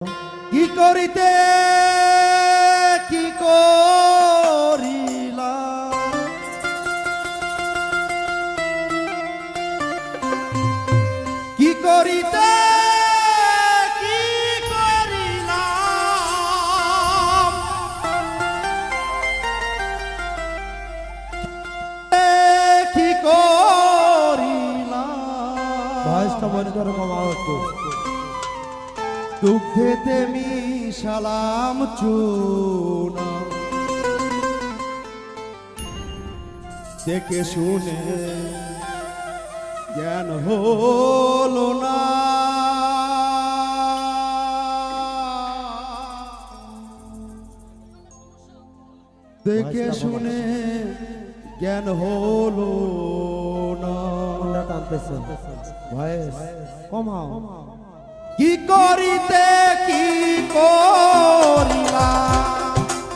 কি করিতে কি করিলা কি করিতে কি করিলাম কি করিলাম ভয়েসটা মনিটর কমাও একটু। দুগ্ধেতে মিশালাম চুনা দেখে শুনে জ্ঞান হলো না দেখে শুনে জ্ঞান হলো না কোনটা টানতেছে? ভয়েস কমাও। কি করিতে কি করিলা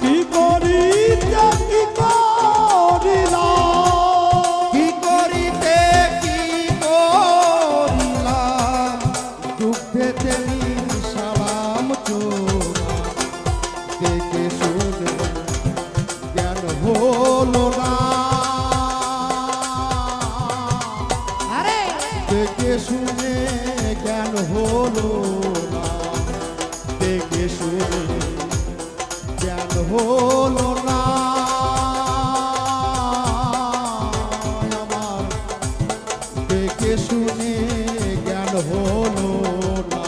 কি করিতে কি করিলা কি করিতে কি করিলা দুগ্ধেতে মিশালাম চুনা দেখে শুনে জ্ঞান হলো না দেখে শুনে জ্ঞান হলো না দেখে শুনে জ্ঞান হলো না আমার দেখে শুনে জ্ঞান হলো না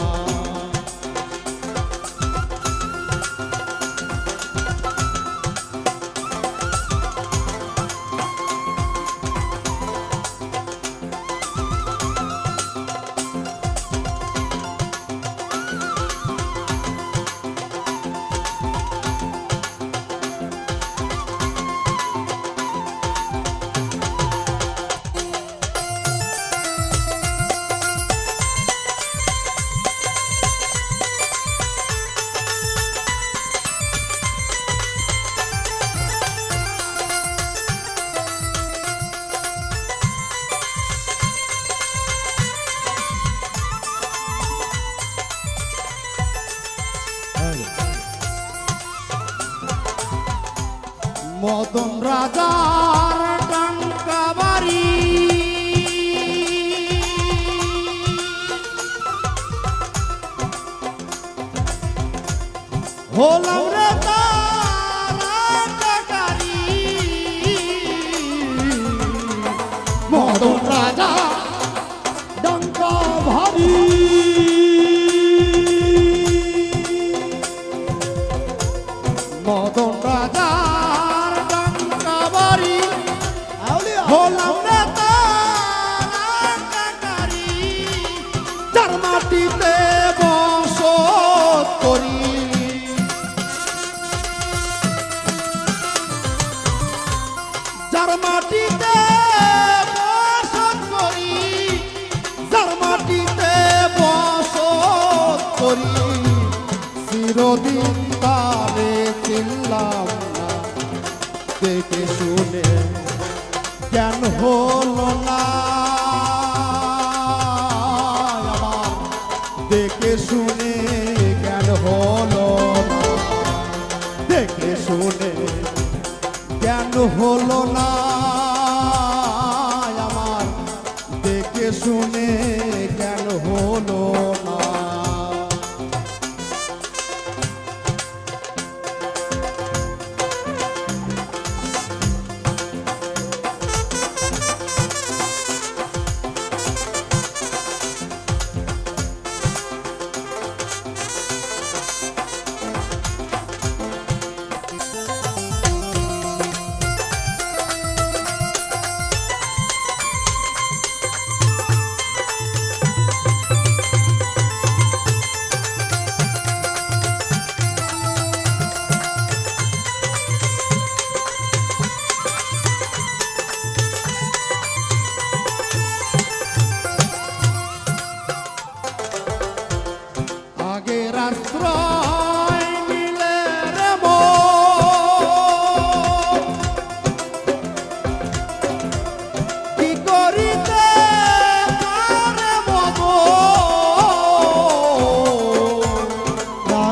মদন রাজার ডাঙ্কা বাড়ি হলাম রে তারি মদন রাজা ডঙ্কা ভারী মদন রাজা হলাম রে তারি যার মাটিতে বসত করি যার মাটিতে বসত করি যার মাটিতে বসত করি চিরদিন তারে চিনলাম না দেখে শুনে জ্ঞান হলো না আমার দেখে শুনে জ্ঞান হলো না দেখে শুনে জ্ঞান হলো না আমার দেখে শুনে জ্ঞান হলো না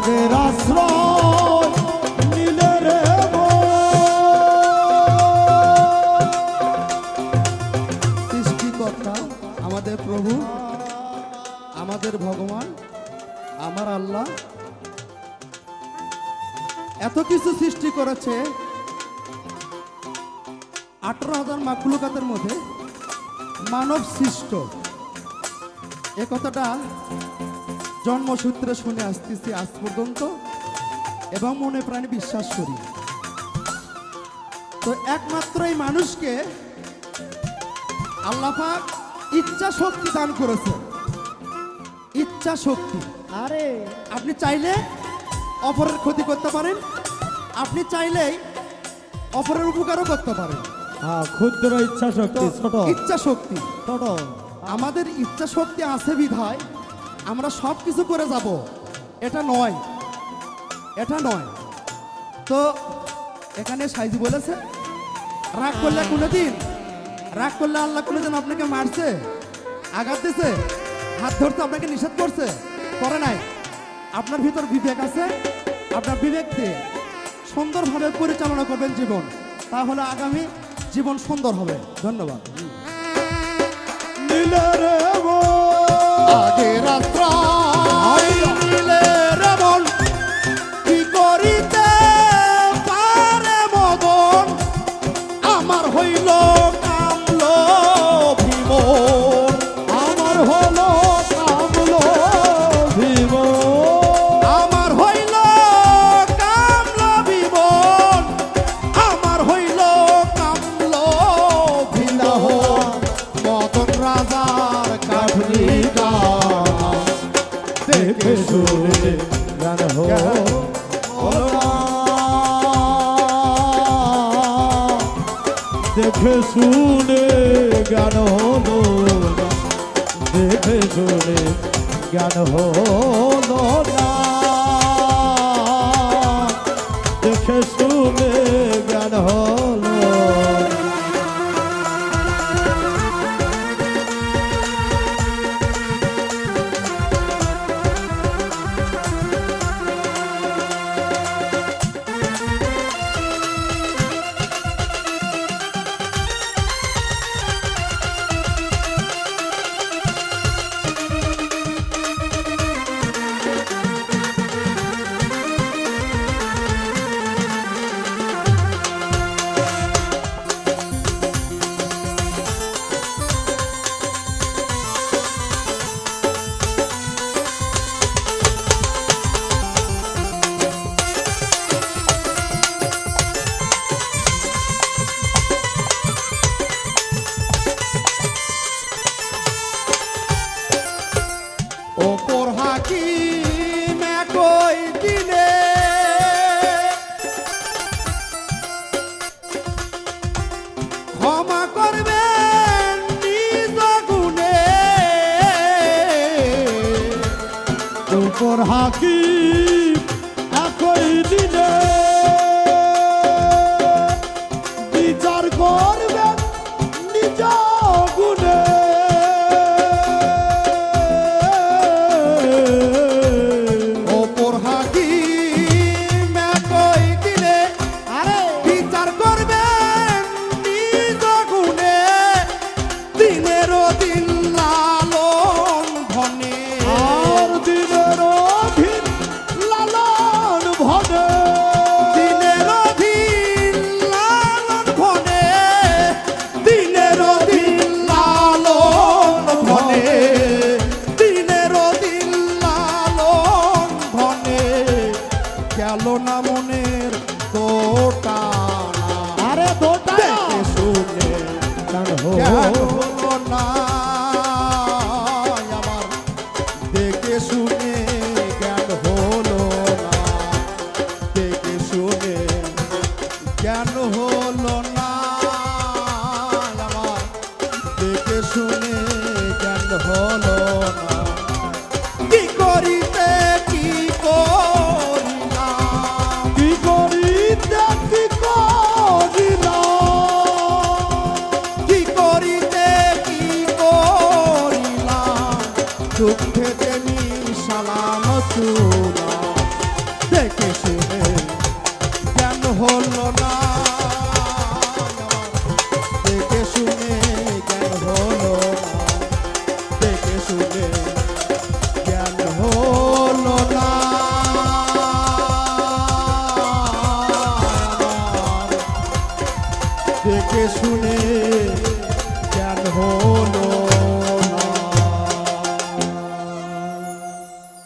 রাগের আশ্রয় নিলে রে সৃষ্টিকর্তা আমাদের প্রভু, আমাদের ভগবান, আমার আল্লাহ এত কিছু সৃষ্টি করেছে। 18,000 মাখলুকাতের মধ্যে মানব সৃষ্ট, এ কথাটা জন্মসূত্রে শুনে আসতেছি আজ পর্যন্ত এবং মনে প্রাণে বিশ্বাস করি। তো একমাত্র এই মানুষকে আল্লাহ পাক ইচ্ছা শক্তি দান করেছে। ইচ্ছা শক্তি, আরে আপনি চাইলে অপরের ক্ষতি করতে পারেন, আপনি চাইলেই অপরের উপকারও করতে পারেন। হ্যাঁ, ক্ষুদ্র ইচ্ছা শক্তি, ছোট ইচ্ছা শক্তি, ছোট। আমাদের ইচ্ছা শক্তি আছে বিধায় আমরা সব কিছু করে যাব, এটা নয়, এটা নয়। তো এখানে সাইজি বলেছে রাগ করলে কোনোদিন, রাগ করলে আল্লাহ কোনোদিন আপনাকে মারছে, আঘাত দিছে, হাত ধরতে আপনাকে নিষেধ করছে? করে নাই। আপনার ভিতর বিবেক আছে, আপনার বিবেক দিয়ে সুন্দরভাবে পরিচালনা করবেন জীবন, তাহলে আগামী জীবন সুন্দর হবে। ধন্যবাদ। নিলে রে আগে রাত্রাই নিলে রমন, কি করিতে পারে মদন, আমার হইল কামল ভীমন, আমার হলো কামলো ভীম, আমার হইল কামল ভীমন, আমার হইল কামল ভীমন, মদন রাজার কাঠরি গাছ দেখে শুনে গান হলো না। দেখে শুনে গান হলো না, দেখে শুনে গান হলো না, দেখে শুনে গান হলো না। ওপর হাকিম একই দিনে ক্ষমা করবেন নিজ গুণে, উপর হাকিম একই দিনে বিচার করবেন নিজ গুণে। ওপর হাকিম একই দিনে আরে বিচার করবেন নিজ গুণে, দিনের দিন লালন ধনে, আর দিনের অধীন লালন ভনে, দিনের দিন লালন ধনে, দিনের দিন লালন ধনে, দিনের দিন লালন ধনে, গেল না মনের তোটা, আরে দোটা দেখে শুনে গান জ্ঞান হলো হলো না আমার, দেখে শুনে জ্ঞান হলো না, দেখে শুনে জ্ঞান হলো না আমার, দেখে শুনে জ্ঞান হলো না। কি করিতে কি করিলাম, কি করিতে কি করিলাম, কি করিতে কি শুনে কেন হল